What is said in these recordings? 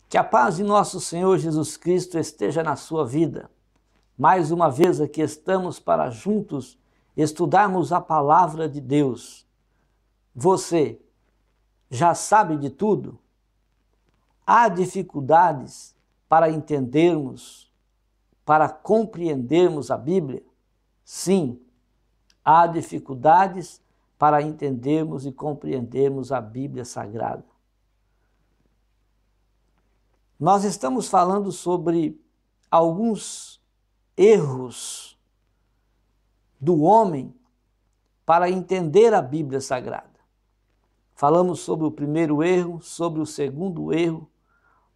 Que a paz de nosso Senhor Jesus Cristo esteja na sua vida. Mais uma vez aqui estamos para juntos estudarmos a palavra de Deus. Você já sabe de tudo? Há dificuldades para entendermos, para compreendermos a Bíblia? Sim, há dificuldades para entendermos e compreendermos a Bíblia Sagrada. Nós estamos falando sobre alguns erros do homem para entender a Bíblia Sagrada. Falamos sobre o primeiro erro, sobre o segundo erro.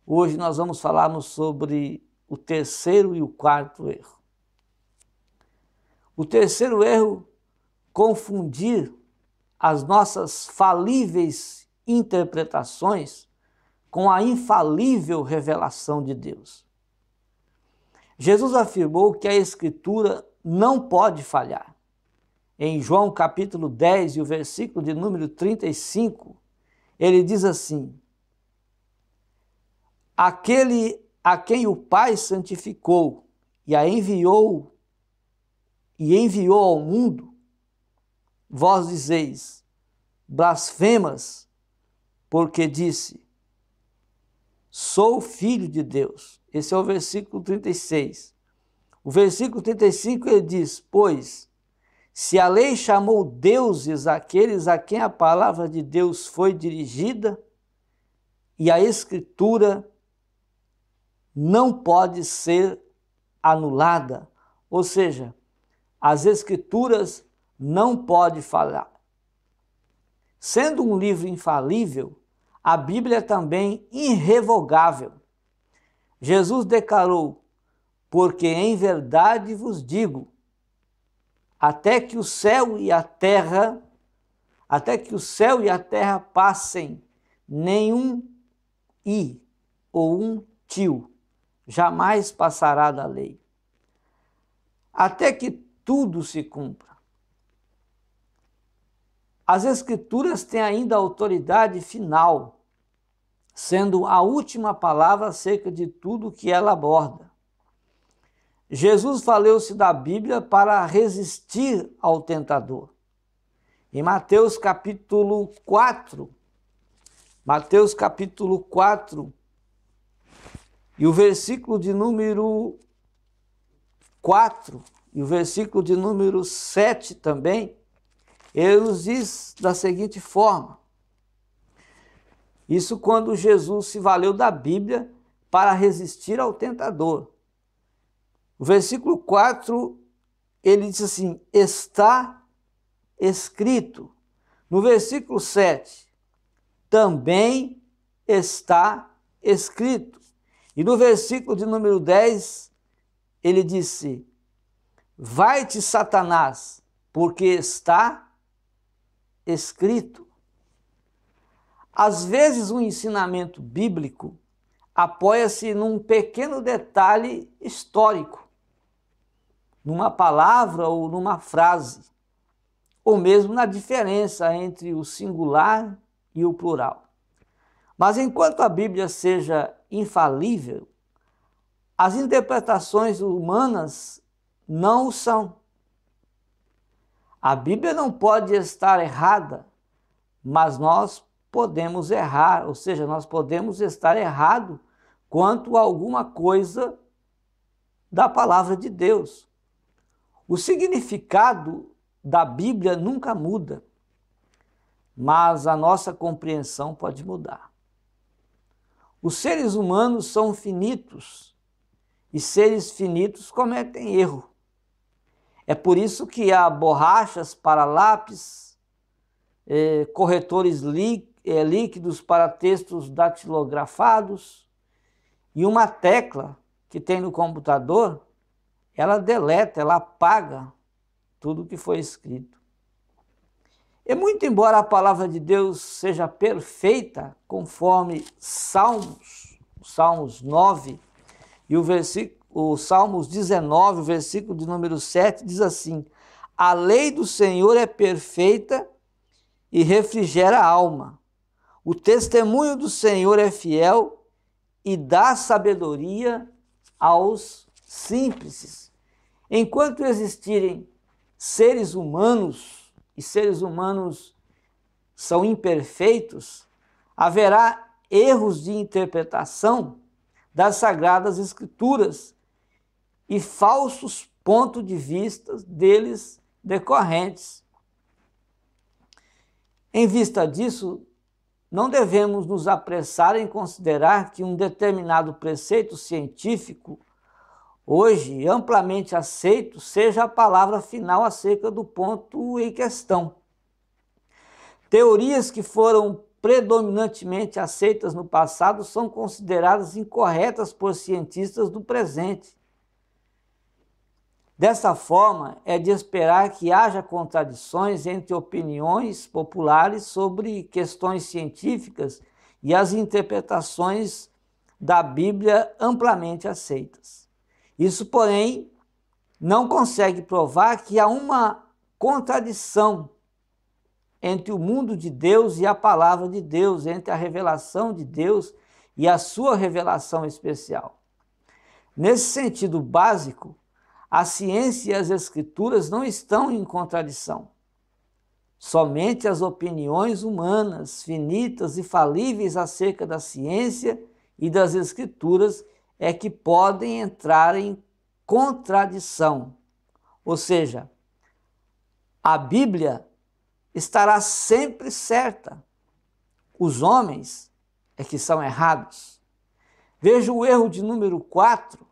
Hoje nós vamos falarmos sobre o terceiro e o quarto erro. O terceiro erro, confundir as nossas falíveis interpretações com a infalível revelação de Deus. Jesus afirmou que a Escritura não pode falhar. Em João capítulo 10 e o versículo de número 35, ele diz assim: aquele a quem o Pai santificou e enviou ao mundo, vós dizeis, blasfemas, porque disse, sou filho de Deus. Esse é o versículo 36. O versículo 35 ele diz, pois, se a lei chamou deuses aqueles a quem a palavra de Deus foi dirigida, e a Escritura não pode ser anulada, ou seja, as Escrituras não podem falhar. Sendo um livro infalível, a Bíblia é também irrevogável. Jesus declarou, porque em verdade vos digo, até que o céu e a terra passem, nenhum i ou um tio jamais passará da lei. Até que tudo se cumpra. As Escrituras têm ainda autoridade final, sendo a última palavra acerca de tudo que ela aborda. Jesus valeu-se da Bíblia para resistir ao tentador. Em Mateus capítulo 4, e o versículo de número 4 e o versículo de número 7 também, ele nos diz da seguinte forma, isso quando Jesus se valeu da Bíblia para resistir ao tentador. O versículo 4, ele diz assim, está escrito. No versículo 7, também está escrito. E no versículo de número 10, ele disse, vai-te, Satanás, porque está escrito. Às vezes, o ensinamento bíblico apoia-se num pequeno detalhe histórico, numa palavra ou numa frase, ou mesmo na diferença entre o singular e o plural. Mas enquanto a Bíblia seja infalível, as interpretações humanas não o são. A Bíblia não pode estar errada, mas nós podemos errar, ou seja, nós podemos estar errado quanto a alguma coisa da palavra de Deus. O significado da Bíblia nunca muda, mas a nossa compreensão pode mudar. Os seres humanos são finitos e seres finitos cometem erro. É por isso que há borrachas para lápis, corretores líquidos para textos datilografados e uma tecla que tem no computador, ela deleta, ela apaga tudo que foi escrito. E muito embora a palavra de Deus seja perfeita, conforme Salmos 9 e o Salmos 19, o versículo de número 7, diz assim, a lei do Senhor é perfeita e refrigera a alma. O testemunho do Senhor é fiel e dá sabedoria aos simples. Enquanto existirem seres humanos, e seres humanos são imperfeitos, haverá erros de interpretação das Sagradas Escrituras e falsos pontos de vista deles decorrentes. Em vista disso, não devemos nos apressar em considerar que um determinado preceito científico, hoje amplamente aceito, seja a palavra final acerca do ponto em questão. Teorias que foram predominantemente aceitas no passado são consideradas incorretas por cientistas do presente. Dessa forma, é de esperar que haja contradições entre opiniões populares sobre questões científicas e as interpretações da Bíblia amplamente aceitas. Isso, porém, não consegue provar que há uma contradição entre o mundo de Deus e a palavra de Deus, entre a revelação de Deus e a sua revelação especial. Nesse sentido básico, a ciência e as escrituras não estão em contradição. Somente as opiniões humanas, finitas e falíveis acerca da ciência e das escrituras é que podem entrar em contradição. Ou seja, a Bíblia estará sempre certa. Os homens é que são errados. Veja o erro de número 4,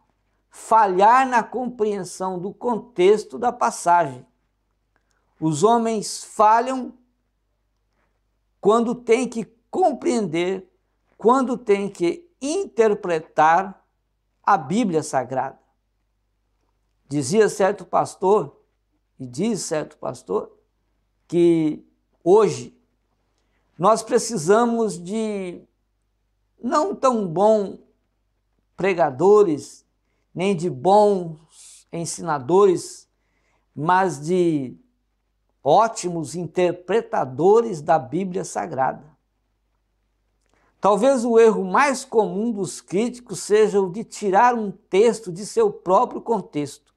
falhar na compreensão do contexto da passagem. Os homens falham quando têm que compreender, quando têm que interpretar a Bíblia Sagrada. Dizia certo pastor, e diz certo pastor, que hoje nós precisamos de não tão bons pregadores, nem de bons ensinadores, mas de ótimos interpretadores da Bíblia Sagrada. Talvez o erro mais comum dos críticos seja o de tirar um texto de seu próprio contexto.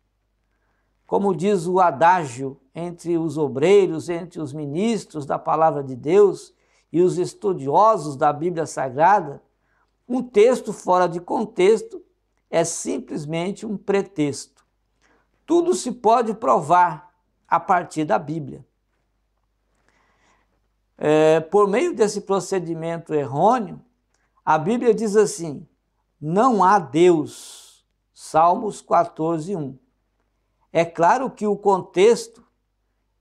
Como diz o adágio entre os obreiros, entre os ministros da Palavra de Deus e os estudiosos da Bíblia Sagrada, um texto fora de contexto é simplesmente um pretexto. Tudo se pode provar a partir da Bíblia. Por meio desse procedimento errôneo, a Bíblia diz assim: não há Deus. Salmos 14:1. É claro que o contexto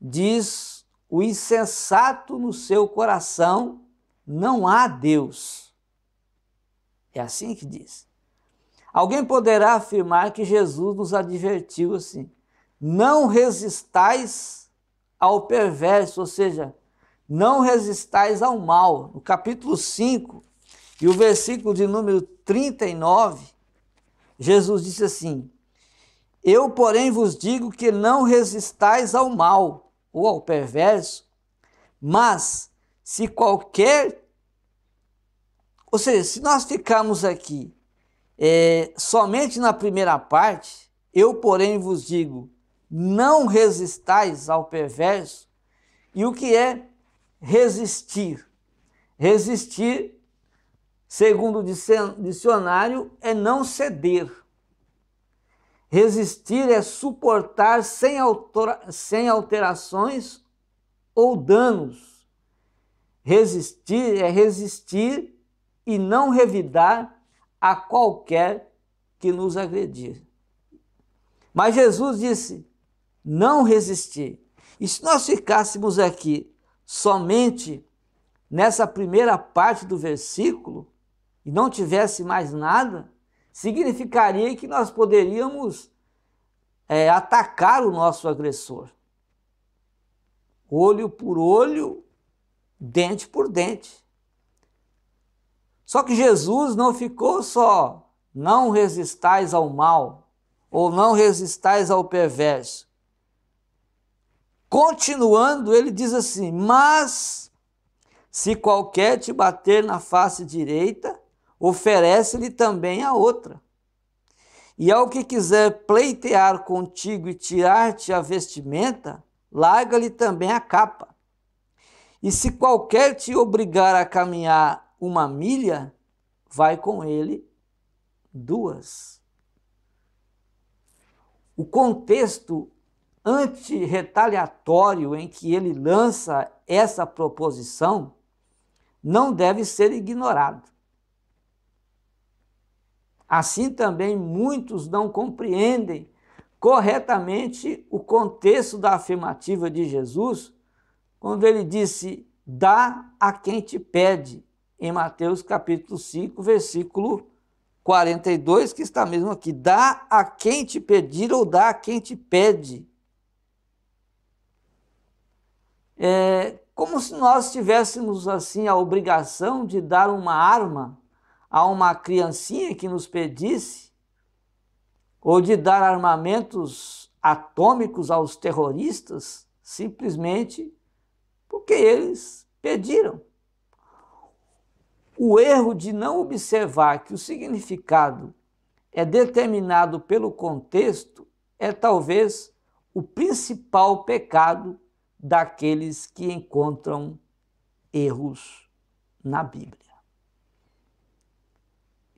diz: o insensato no seu coração, não há Deus. É assim que diz. Alguém poderá afirmar que Jesus nos advertiu assim: não resistais ao perverso, ou seja, não resistais ao mal. No capítulo 5, e o versículo de número 39, Jesus disse assim: eu, porém, vos digo que não resistais ao mal, ou ao perverso, mas se qualquer... Ou seja, se nós ficarmos aqui somente na primeira parte, eu, porém, vos digo, não resistais ao perverso. E o que é resistir? Resistir, segundo o dicionário, é não ceder. Resistir é suportar sem alterações ou danos. Resistir é resistir e não revidar a qualquer que nos agredir. Mas Jesus disse: não resistir. E se nós ficássemos aqui somente nessa primeira parte do versículo e não tivesse mais nada, significaria que nós poderíamos atacar o nosso agressor. Olho por olho, dente por dente. Só que Jesus não ficou só: não resistais ao mal, ou não resistais ao perverso. Continuando, ele diz assim: mas se qualquer te bater na face direita, oferece-lhe também a outra. E ao que quiser pleitear contigo e tirar-te a vestimenta, larga-lhe também a capa. E se qualquer te obrigar a caminhar 1 milha, vai com ele 2. O contexto antirretaliatório em que ele lança essa proposição não deve ser ignorado. Assim também muitos não compreendem corretamente o contexto da afirmativa de Jesus, quando ele disse, dá a quem te pede, em Mateus capítulo 5, versículo 42, que está mesmo aqui, dá a quem te pedir ou dá a quem te pede. Como se nós tivéssemos assim a obrigação de dar uma arma a uma criancinha que nos pedisse, ou de dar armamentos atômicos aos terroristas, simplesmente porque eles pediram. O erro de não observar que o significado é determinado pelo contexto é talvez o principal pecado daqueles que encontram erros na Bíblia.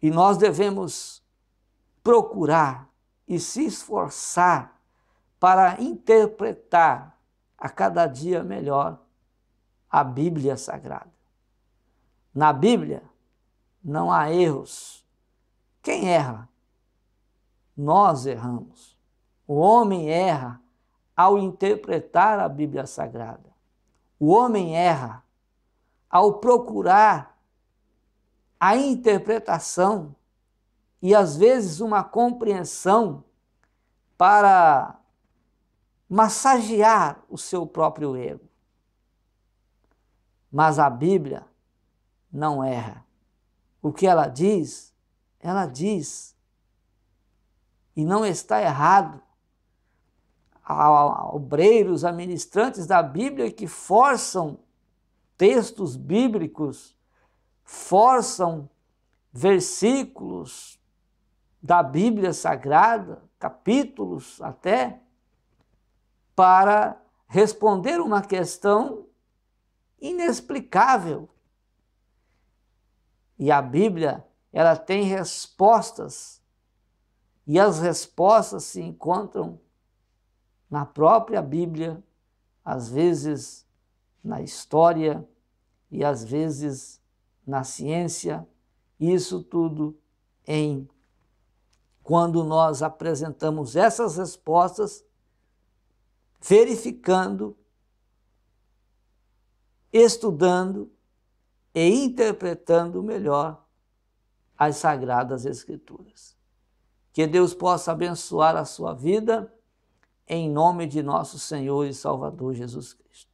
E nós devemos procurar e se esforçar para interpretar a cada dia melhor a Bíblia Sagrada. Na Bíblia não há erros. Quem erra? Nós erramos. O homem erra ao interpretar a Bíblia Sagrada. O homem erra ao procurar a interpretação e, às vezes, uma compreensão para massagear o seu próprio ego. Mas a Bíblia não erra. O que ela diz. E não está errado. Há obreiros, há ministrantes da Bíblia que forçam textos bíblicos, forçam versículos da Bíblia Sagrada, capítulos até, para responder uma questão inexplicável. E a Bíblia, ela tem respostas, e as respostas se encontram na própria Bíblia, às vezes na história e às vezes na ciência, isso tudo quando nós apresentamos essas respostas, verificando, estudando e interpretando melhor as Sagradas Escrituras. Que Deus possa abençoar a sua vida, em nome de nosso Senhor e Salvador Jesus Cristo.